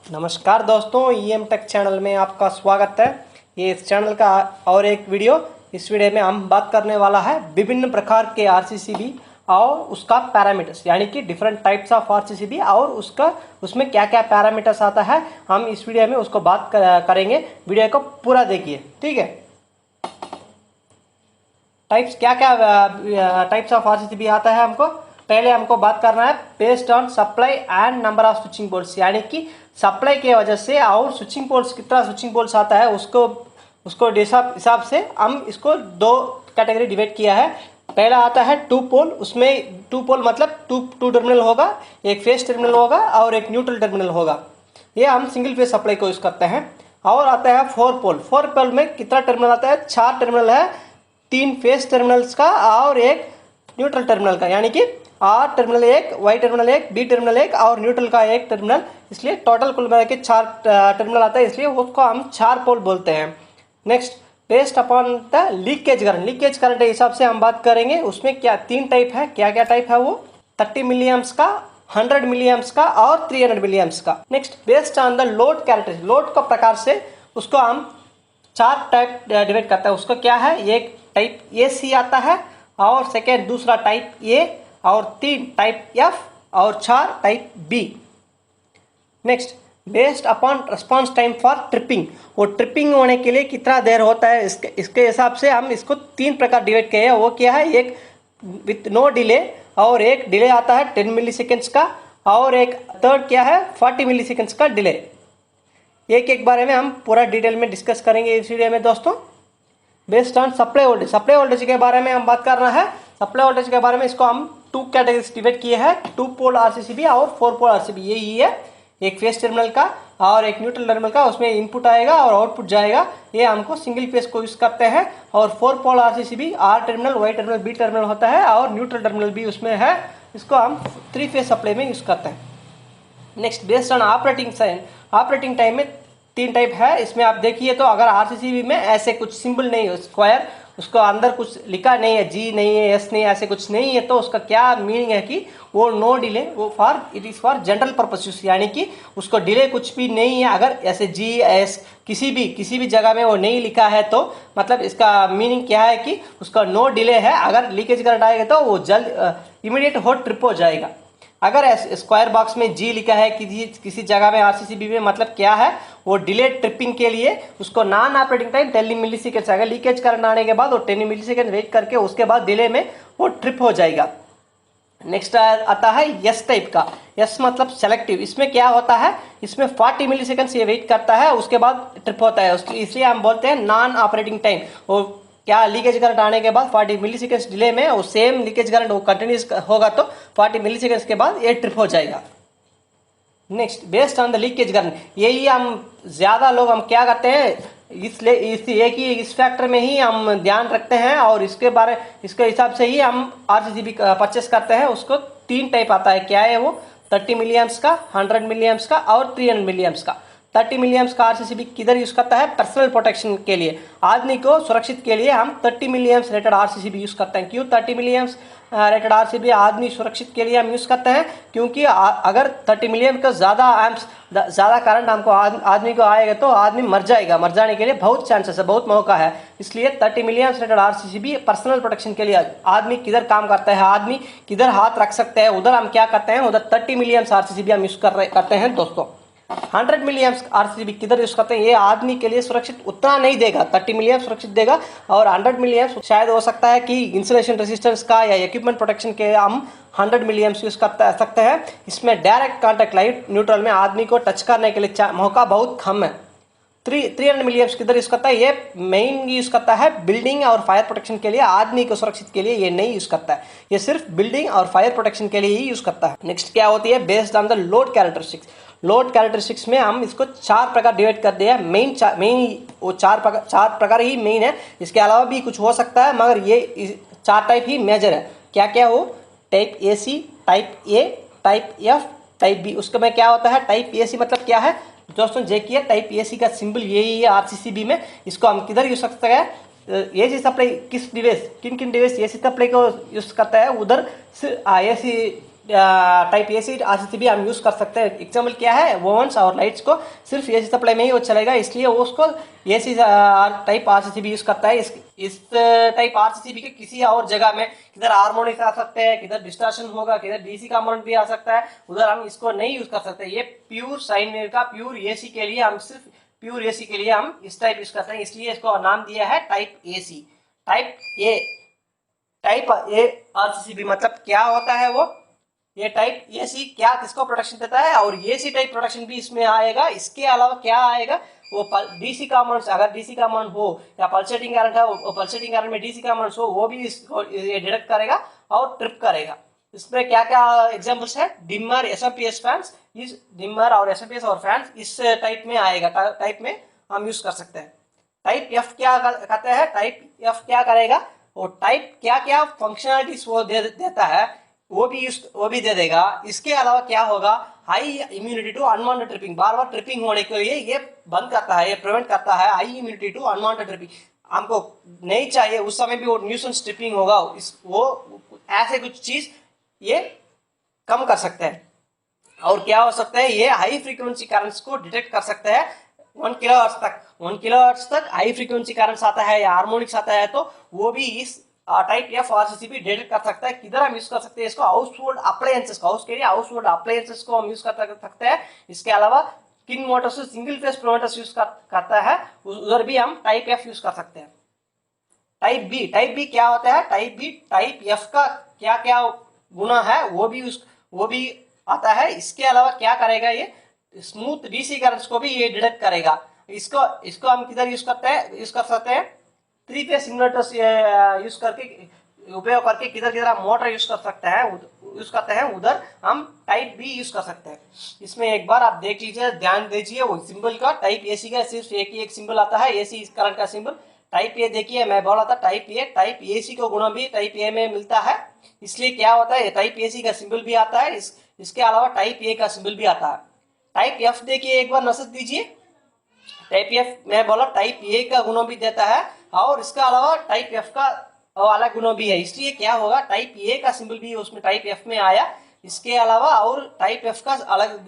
नमस्कार दोस्तों, EM take channel में आपका स्वागत है। ये इस चैनल का और एक वीडियो। इस वीडियो में हम बात करने वाला है विभिन्न प्रकार के आरसीसीबी और उसका पैरामीटर्स, यानी कि डिफरेंट टाइप्स ऑफ आरसीसीबी और उसमें क्या क्या पैरामीटर्स आता है। हम इस वीडियो में उसको बात करेंगे। वीडियो को पूरा देखिए, ठीक है। टाइप्स क्या क्या टाइप्स ऑफ आरसीसीबी आता है हमको पहले हमको बात करना है based on supply and number of switching poles, यानी कि सप्लाई के वजह से और स्विचिंग पोल्स कितना स्विचिंग पोल्स आता है उसको हिसाब से हम इसको दो कैटेगरी डिवाइड किया है। पहला आता है टू पोल। उसमें टू पोल मतलब टू टर्मिनल होगा, एक फेस टर्मिनल होगा और एक न्यूट्रल टर्मिनल होगा। ये हम सिंगल फेस सप्लाई को यूज करते हैं। और आता है फोर पोल। फोर पोल में कितना टर्मिनल आता है? 4 टर्मिनल है, 3 फेस टर्मिनल्स का और एक न्यूट्रल टर्मिनल का, यानी कि आर टर्मिनल एक, वाई टर्मिनल एक, बी टर्मिनल एक और न्यूट्रल का एक टर्मिनल। इसलिए टोटल कुल मिला के 4 टर्मिनल आता है, इसलिए उसको हम 4 पोल बोलते हैं। Next, based upon the leakage current. Leakage current के हिसाब से हम बात करेंगे। उसमें क्या 3 टाइप है। क्या क्या टाइप है वो? 30 मिली एम्प्स का, 100 मिली एम्प्स का और 300 मिली एम्प्स का। Next, based on the load characteristic. Load का प्रकार से उसको हम 4 टाइप डिवाइड करते हैं। उसको क्या है? एक टाइप ए सी आता है और सेकेंड दूसरा टाइप ए और 3 टाइप एफ और 4 type B. Next, based upon response time for tripping. वो ट्रिपिंग होने के लिए कितना देर होता है, इसके हिसाब से हम इसको 3 प्रकार डिवाइड किए हैं। वो क्या है? एक विथ नो डिले और एक डिले आता है 10 मिली सेकेंड्स का और एक थर्ड क्या है 40 मिली सेकेंड्स का डिले। एक बारे में हम पूरा डिटेल में डिस्कस करेंगे इस वीडियो में दोस्तों। Based on supply voltage. Supply voltage के बारे में हम बात करना है। सप्लाई वोल्टेज के बारे में इसको हम 2 कैटेगरीज डिवाइड किए हैं, 2 पोल आरसीसीबी और 4 पोल आरसीसीबी। यही है, एक फेस टर्मिनल का और एक न्यूट्रल टर्मिनल का। उसमें इनपुट आएगा और आउटपुट जाएगा। ये हमको सिंगल फेस को यूज करते हैं। और 4 pole RCCB R terminal, Y terminal, B terminal होता है और न्यूट्रल टर्मिनल भी उसमें है। इसको हम 3 फेस सप्लाई में यूज करते हैं। Next, based on operating time. Operating time में 3 टाइप है। इसमें आप देखिए तो अगर आरसीसीबी में ऐसे कुछ सिंबल नहीं है, स्क्वायर, उसको अंदर कुछ लिखा नहीं है, जी नहीं है, एस नहीं है, ऐसे कुछ नहीं है, तो उसका क्या मीनिंग है कि वो नो डिले, वो it is for general purpose use, यानी कि उसको डिले कुछ भी नहीं है। अगर ऐसे जी एस किसी भी जगह में वो नहीं लिखा है तो मतलब इसका मीनिंग क्या है कि उसका नो डिले है। अगर लीकेज करंट आएगा तो वो जल्द इमीडिएट हॉट ट्रिप हो जाएगा। अगर स्क्वायर बॉक्स में जी लिखा है किसी जगह में आरसीसीबी में, मतलब क्या है? वो डिले ट्रिपिंग के लिए उसको नॉन ऑपरेटिंग टाइम 10 मिली सेकेंड। अगर लीकेज करंट आने के बाद वो 10 मिली सेकेंड वेट करके उसके बाद डिले में वो ट्रिप हो जाएगा। नेक्स्ट आता है यस टाइप का। यस मतलब सेलेक्टिव। इसमें क्या होता है? इसमें 40 मिली सेकेंड ये वेट करता है, उसके बाद ट्रिप होता है। इसलिए हम बोलते हैं नॉन ऑपरेटिंग टाइम। वो क्या लीकेज करंट आने के बाद 40 मिली सेकेंड्स डिले में वो सेम लीकेज करंट वो कंटिन्यूस होगा तो 40 मिली सेकेंड्स के बाद ये ट्रिप हो जाएगा। Next, based on the leakage current. यही हम ज़्यादा लोग हम क्या करते हैं, इस फैक्टर में ही हम ध्यान रखते हैं और इसके हिसाब से ही हम आरसीसीबी परचेस करते हैं। उसको 3 टाइप आता है। क्या है वो? 30 मिली एम्प्स का, 100 मिली एम्प्स का और 300 मिली एम्प्स का। 30 मिली एम्प्स का आरसीसीबी किधर यूज करता है? पर्सनल प्रोटेक्शन के लिए, आदमी को सुरक्षित के लिए हम 30 milliamps rated RCCB use करते हैं। क्यों 30 मिली एम्प्स रेटेड आरसीसीबी आदमी सुरक्षित के लिए हम यूज करते हैं? क्योंकि अगर 30 मिली एम्प्स का ज़्यादा करंट हमको आदमी को आएगा तो आदमी मर जाएगा। मर जाने के लिए बहुत चांसेस है, बहुत मौका है। इसलिए 30 milliamps rated RCCB personal protection के लिए आदमी किधर काम करता है, आदमी किधर हाथ रख सकते हैं, उधर हम क्या करते हैं, उधर 30 मिली एम्प्स आरसीसीबी हम यूज करते हैं दोस्तों। 100 मिली एम्प्स आरसीसीबी किधर यूज करते हैं? ये आदमी के लिए सुरक्षित उतना नहीं देगा, 30 मिली एम्प्स सुरक्षित देगा। और 100 मिली एम्प्स शायद हो सकता है कि इंसुलेशन रेजिस्टेंस का या इक्विपमेंट प्रोटेक्शन के हम 100 मिली एम्प्स यूज कर सकते हैं। इसमें डायरेक्ट कॉन्टैक्ट लाइट न्यूट्रल में आदमी को टच करने के लिए मौका बहुत कम है। 300 मिली एम्प्स किधर यूज करता है? ये मेन यूज करता है बिल्डिंग और फायर प्रोटेक्शन के लिए, आदमी को सुरक्षित के लिए ये नहीं यूज करता है। ये सिर्फ बिल्डिंग और फायर प्रोटेक्शन के लिए ही यूज करता है। नेक्स्ट क्या होती है? Based on the load characteristics. Load characteristics में हम इसको 4 प्रकार डिवाइड कर दिया है। मेन वो 4 प्रकार ही मेन है। इसके अलावा भी कुछ हो सकता है, मगर ये 4 टाइप ही मेजर है। क्या क्या हो? Type A C, type A, type F, type B. उसके में क्या होता है? टाइप ए सी मतलब क्या है दोस्तों? देखिए, टाइप ए सी का सिंबल यही है आरसीसीबी में। इसको हम किधर यूज कर सकते हैं? एसी सप्लाई किन किन डिवाइस एसी सप्लाई को यूज करता है, उधर एसी टाइप एसी आरसीसीबी हम यूज़ कर सकते हैं। एग्जाम्पल क्या है, ओवंस और लाइट्स को सिर्फ एसी सप्लाई में ही वो चलेगा, इसलिए वो उसको एसी टाइप आरसीसीबी यूज़ करता है। इस टाइप आरसीसीबी के किसी और जगह में किधर हार्मोनिक्स आ सकते हैं, किधर डिस्टॉर्शन होगा, किधर डीसी कंपोनेंट भी आ सकता है, उधर हम इसको नहीं यूज़ कर सकते। ये प्योर साइन वेव का प्योर एसी के लिए हम सिर्फ प्योर एसी के लिए हम इस टाइप यूज़ करते हैं, इसलिए इसको नाम दिया है type AC. Type A RCCB मतलब क्या होता है, वो ये टाइप एसी क्या किसको प्रोटेक्शन देता है, और एसी टाइप प्रोटेक्शन भी इसमें आएगा। इसके अलावा क्या आएगा, वो डीसी कंपोनेंट्स, अगर डीसी कंपोनेंट हो या पल्सेटिंग करंट है, वो पल्सेटिंग करंट में डीसी कंपोनेंट्स हो, वो भी इसको ये डिटेक्ट करेगा और ट्रिप करेगा। इसमें क्या क्या एग्जांपल्स है, डिमर, एसएमपीएस फैंस, इस डिमर और एसएमपीएस और फैंस इस टाइप में आएगा, टाइप में हम यूज कर सकते हैं। टाइप एफ क्या कहते हैं, टाइप एफ क्या करेगा, वो टाइप क्या क्या फंक्शनलिटीज वो देता है, वो भी दे देगा। इसके अलावा क्या होगा, high immunity to unwanted tripping, बार बार ट्रिपिंग होने के लिए ये बंद करता है, ये प्रिवेंट करता है। High immunity to unwanted tripping, हमको नहीं चाहिए उस समय भी वो न्यूसेंस ट्रिपिंग होगा, वो ऐसे कुछ चीज ये कम कर सकते हैं। और क्या हो सकता है, ये हाई फ्रीक्वेंसी करंट्स को डिटेक्ट कर सकते हैं 1 किलोहर्ट्ज तक। 1 किलोहर्ट्ज तक हाई फ्रीक्वेंसी करंट्स आता है या हार्मोनिक्स आता है, तो वो भी इस टाइप एफ आरसीसीबी डिटेक्ट कर सकता है। किधर हम यूज कर सकते हैं इसको, हाउस होल्ड अप्लायंसेस को, हाउस के लिए हाउस होल्ड अप्लायंसेस को हम यूज कर सकते हैं। इसके अलावा किन Motors, single phase promoters use करता है, उधर भी हम टाइप एफ यूज कर सकते हैं। टाइप बी क्या होता है, टाइप एफ का क्या क्या गुना है, वो भी आता है। इसके अलावा क्या करेगा, ये स्मूथ डीसी करंट्स को भी ये डिटेक्ट करेगा। इसको हम किधर यूज कर सकते हैं 3 फेस इन्वर्टर्स यूज करके, उपयोग करके किधर किधर हम मोटर यूज करते हैं, उधर हम टाइप बी यूज कर सकते हैं। इसमें एक बार आप देख लीजिए, ध्यान दीजिए, वो सिंबल का टाइप एसी का सिर्फ एक ही एक सिंबल आता है, एसी करंट का सिंबल। टाइप ए देखिए, मैं बोला था टाइप एसी को गुना भी टाइप ए में मिलता है, इसलिए क्या होता है, टाइप एसी का सिंबल भी आता है, इसके अलावा टाइप ए का सिंबल भी आता है। टाइप एफ देखिए, एक बार नजर दीजिए, टाइप एफ मैं बोला टाइप ए का गुना भी देता है, और इसके अलावा टाइप एफ का अलग गुना भी है, इसलिए क्या होगा, टाइप ए का सिंबल भी उसमें टाइप एफ में आया, इसके अलावा और टाइप एफ का अलग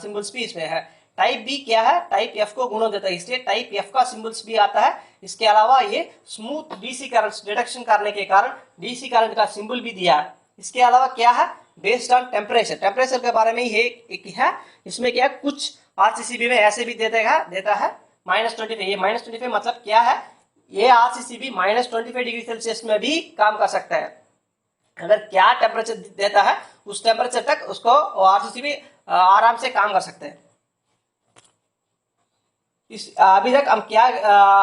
सिंबल्स भी इसमें है। टाइप बी क्या है, टाइप एफ को गुना देता है, इसलिए टाइप एफ का सिंबल्स भी आता है। इसके अलावा ये स्मूथ डीसी करंट डिटेक्शन करने के कारण डीसी करंट का सिंबल भी दिया है। इसके अलावा क्या है, बेस्ड ऑन टेम्परेचर के बारे में ही एक है। इसमें क्या कुछ आरसीसीबी में ऐसे भी देता है -25। ये -25 मतलब क्या है, ये आरसीसीबी -25 डिग्री सेल्सियस में भी काम कर सकता है। अगर क्या टेम्परेचर देता है, उस टेम्परेचर तक उसको आरसीसीबी आराम से काम कर सकते हैं। अभी तक हम क्या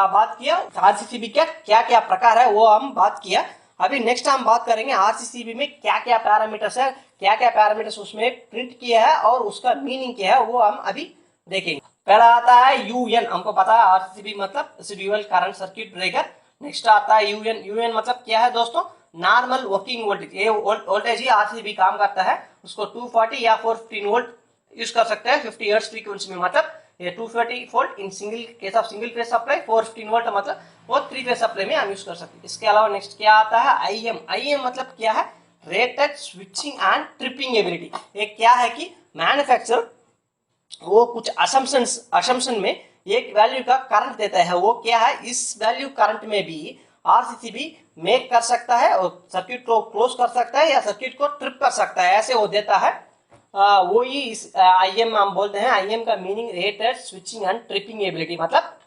बात किया, आरसीसीबी क्या क्या क्या प्रकार है वो हम बात किया। अभी नेक्स्ट हम बात करेंगे आरसीसीबी में क्या क्या पैरामीटर्स है, क्या क्या पैरामीटर्स उसमें प्रिंट किया है और उसका मीनिंग क्या है, वो हम अभी देखेंगे। पहला आता है यूएन, हमको पता है आरसीसीबी मतलब dual current circuit breaker. Next आता है यूएन मतलब क्या है दोस्तों, नॉर्मल वर्किंग वोल्टेज। ये वोल्टेज ही आरसीसीबी काम करता है, उसको 240 या 415 वोल्ट यूज कर सकते हैं 50 हर्ट्ज फ्रीक्वेंसी में। मतलब ये 240 volt in case of single phase supply, 415 volt मतलब वो 3 फेज सप्लाई में हम यूज कर सकते हैं। इसके अलावा नेक्स्ट क्या आता है, आईएम मतलब क्या है, rated switching and tripping ability. ये क्या है कि मैन्युफैक्चरर वो कुछ असम्पशन में एक वैल्यू का करंट देता है, वो क्या है, इस वैल्यू करंट में भी आरसीसीबी मेक कर सकता है और सर्किट को क्लोज कर सकता है या सर्किट को ट्रिप कर सकता है, ऐसे वो देता है। वो ही इस आईएम हम बोलते हैं। आईएम का meaning rated switching and tripping ability, मतलब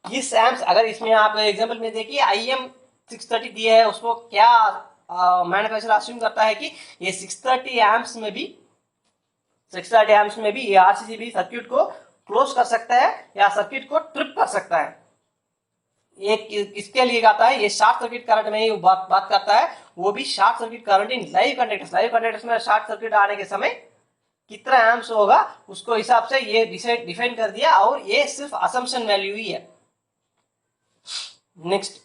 इस एम्प्स, अगर इसमें आप एग्जांपल में देखिए आईएम 630 दिया है, उसको क्या मैन्युफैक्चरर अस्यूम करता है कि ये 630 एम्प्स में भी ये आरसीसीबी सर्किट को क्लोज कर सकता है या सर्किट को ट्रिप कर सकता है। ये किसके लिए आता है, ये शॉर्ट सर्किट करंट में ही बात करता है, वो भी short circuit current in live conductors में शॉर्ट सर्किट आने के समय कितना एम्प्स होगा उसको हिसाब से ये डिफाइन कर दिया, और ये सिर्फ असम्पशन वैल्यू ही है। नेक्स्ट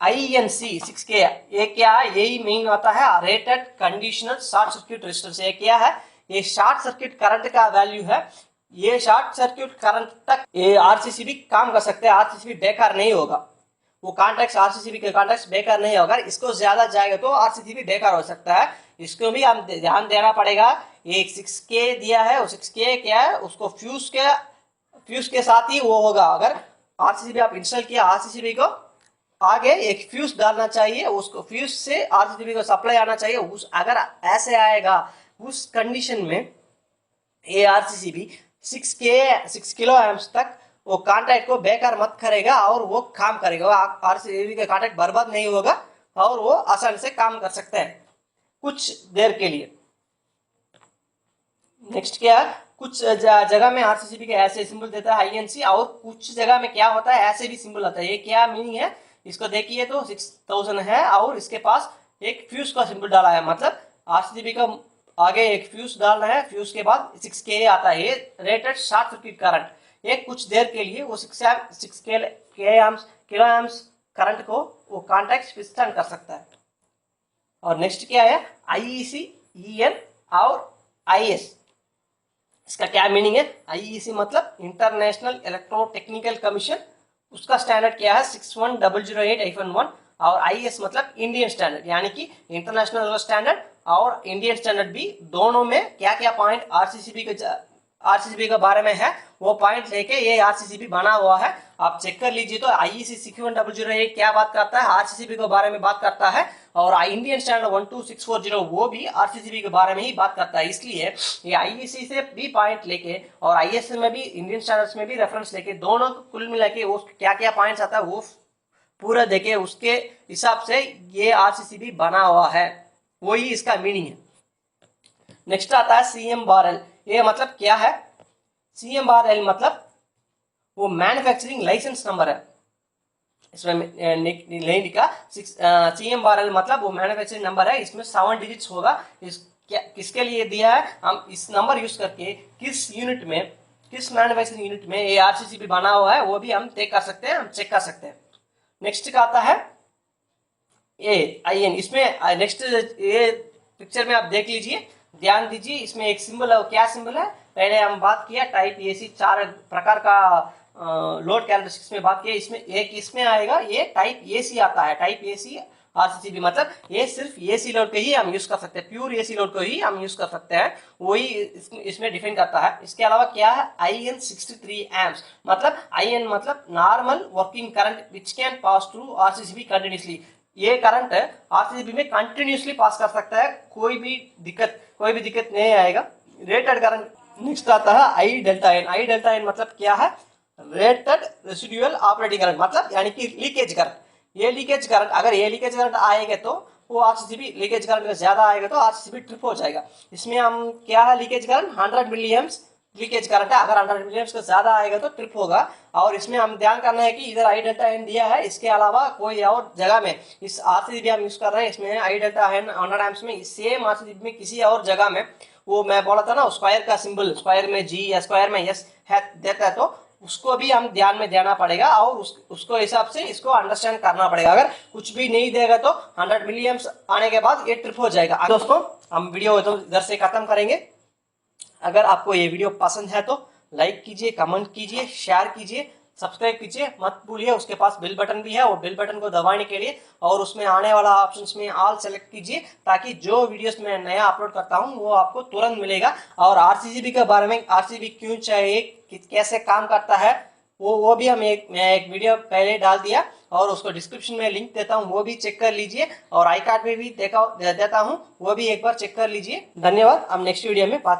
INC 6K, ये क्या है, यही मीन होता है rated conditional short circuit resistance. ये क्या है, ये शॉर्ट सर्किट करंट का वैल्यू है। ये शॉर्ट सर्किट करंट तक ये आरसीसीबी काम कर सकते हैं, आरसीसीबी बेकार नहीं होगा, वो कॉन्ट्रैक्ट आरसीसीबी के कॉन्ट्रैक्ट बेकार नहीं होगा। इसको ज्यादा जाएगा तो आरसीसीबी बेकार हो सकता है, इसको भी हम ध्यान देना पड़ेगा। एक 6K दिया है, वो 6K क्या है, उसको फ्यूज के साथ ही वो होगा। अगर आरसीसीबी आप इंस्टॉल किया, आरसीसीबी को आगे एक फ्यूज डालना चाहिए, उसको फ्यूज से आरसीसीबी को सप्लाई आना चाहिए। उस अगर ऐसे आएगा उस कंडीशन में ये आरसीसीबी 6 किलो एम्प्स तक वो कॉन्टैक्ट को बेकार मत करेगा और वो काम करेगा। आरसीसीबी का कॉन्टैक्ट बर्बाद नहीं होगा और वो आसानी से काम कर सकते हैं कुछ देर के लिए। नेक्स्ट क्या है, कुछ जगह में आरसीसीबी के ऐसे सिंबल देता है INC, और कुछ जगह में क्या होता है ऐसे भी सिंबल आता है। ये क्या मीनिंग है, इसको देखिए तो 6000 है और इसके पास एक फ्यूज का सिंबल डाला है, मतलब आरसीसीबी का आगे एक फ्यूज डालना है, फ्यूज के बाद 6K आता है। ये रेटेड शॉर्ट सर्किट करंट, ये कुछ देर के लिए वो 6 किलो एम्प्स करंट को वो कॉन्टैक्ट विथस्टैंड कर सकता है। और नेक्स्ट क्या है, IEC, EN और IS, इसका क्या मीनिंग है। IEC मतलब इंटरनेशनल इलेक्ट्रोटेक्निकल कमीशन, उसका स्टैंडर्ड क्या है 61008-1, और IS मतलब इंडियन स्टैंडर्ड, यानी कि इंटरनेशनल स्टैंडर्ड और इंडियन स्टैंडर्ड भी दोनों में क्या क्या पॉइंट आरसीसीबी के बारे में है वो पॉइंट लेके ये आरसीसीबी बना हुआ है। आप चेक कर लीजिए तो IEC 61008 क्या बात करता है, आरसीसीबी के बारे में बात करता है, और इंडियन स्टैंडर्ड 12640 वो भी आरसीसीबी के बारे में ही बात करता है। इसलिए ये IEC से भी पॉइंट लेके और IS में भी, इंडियन स्टैंडर्ड्स में भी रेफरेंस लेके, दोनों कुल मिला के वो क्या क्या पॉइंट्स आता है वो पूरा देखे, उसके हिसाब से ये आरसीसीबी बना हुआ है, वही इसका मीनिंग है। नेक्स्ट आता है CM/L, ये मतलब क्या है, CM/L मतलब वो मैन्युफैक्चरिंग लाइसेंस नंबर है, इसमें नहीं लिखा। CM/L मतलब वो मैन्युफैक्चरिंग नंबर है, इसमें 7 डिजिट्स होगा। किसके लिए दिया है, हम इस नंबर यूज करके किस यूनिट में, किस मैन्युफैक्चरिंग यूनिट में ये आरसीसीबी बना हुआ है वो भी हम चेक कर सकते हैं, हम चेक कर सकते हैं। नेक्स्ट का आता है IN, इसमें नेक्स्ट ये पिक्चर में आप देख लीजिए, ध्यान दीजिए, इसमें एक सिंबल है, क्या सिंबल है, पहले हम बात किया टाइप AC 4 प्रकार का लोड कैरेक्टरिस्टिक्स में बात किया, इसमें एक इसमें आएगा ये टाइप AC आता है। टाइप AC आरसीसीबी मतलब ये सिर्फ AC लोड को ही हम यूज कर सकते हैं, प्योर AC लोड को ही हम यूज कर सकते हैं, वही इसमें डिफाइन करता है। इसके अलावा क्या है, IN 63 एम्प्स मतलब IN मतलब normal working current which can pass through RCCB continuously. ये करंट आरसीसीबी में कंटिन्यूसली पास कर सकता है, कोई भी दिक्कत नहीं आएगा। रेटेड करंट नेक्स्ट आता है I∆N। I∆N मतलब क्या है, रेटेड रेसिडुअल ऑपरेटिंग करंट, मतलब यानी कि लीकेज करंट। ये लीकेज करंट, अगर ये लीकेज करंट आएगा तो वो आरसीसीबी, लीकेज करंट में ज्यादा आएगा तो आरसीसीबी ट्रिप हो जाएगा। इसमें हम क्या है, लीकेज करंट 100 मिली एम्प्स लीकेज करंट है, अगर 100 मिली एम्प्स से ज्यादा आएगा तो ट्रिप होगा। और इसमें हम ध्यान करना है कि इधर I∆N दिया है, इसके अलावा कोई और जगह में इस आरसीसीबी हम यूज कर रहे हैं, इसमें I∆N 100 एम्प्स में, सेम आरसीसीबी में किसी और जगह में वो मैं बोला था ना स्क्वायर का सिंबल, स्क्वायर में G या स्क्वायर में S है देता है, तो उसको भी हम ध्यान में देना पड़ेगा और उसको हिसाब से इसको अंडरस्टैंड करना पड़ेगा। अगर कुछ भी नहीं देगा तो 100 मिली एम्प्स आने के बाद ये ट्रिप हो जाएगा। दोस्तों हम वीडियो तो इधर से खत्म करेंगे। अगर आपको ये वीडियो पसंद है तो लाइक कीजिए, कमेंट कीजिए, शेयर कीजिए, सब्सक्राइब कीजिए मत भूलिए। उसके पास बेल बटन भी है, वो बेल बटन को दबाने के लिए और उसमें आने वाला ऑप्शंस में ऑल सेलेक्ट कीजिए, ताकि जो वीडियोस मैं नया अपलोड करता हूं वो आपको तुरंत मिलेगा। और आरसीसीबी के बारे में, आरसीसीबी क्यों चाहिए, कैसे काम करता है, वो भी मैं एक वीडियो पहले डाल दिया और उसको डिस्क्रिप्शन में लिंक देता हूँ, वो भी चेक कर लीजिए। और आई कार्ड में भी देता हूँ, वो भी एक बार चेक कर लीजिए। धन्यवाद, हम नेक्स्ट वीडियो में बात